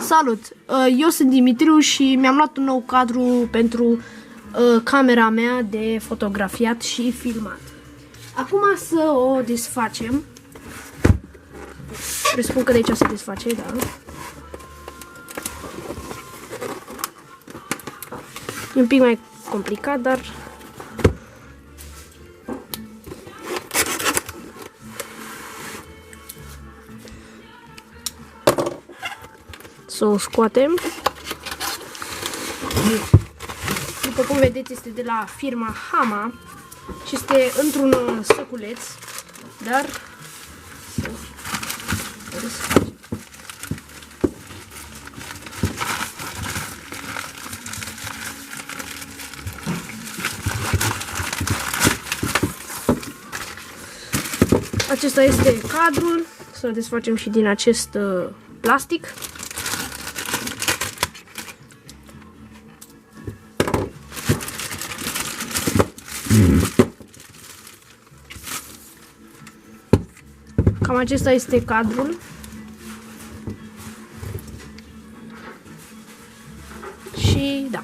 Salut! Eu sunt Dimitru și mi-am luat un nou cadru pentru camera mea de fotografiat și filmat. Acum să o desfacem. Presupun că de aici se desface, da. E un pic mai complicat, dar să o scoatem. După cum vedeți, este de la firma Hama și este într-un săculeț, dar acesta este cadrul. Să-l desfacem și din acest plastic. Cam acesta este cadrul. Și da.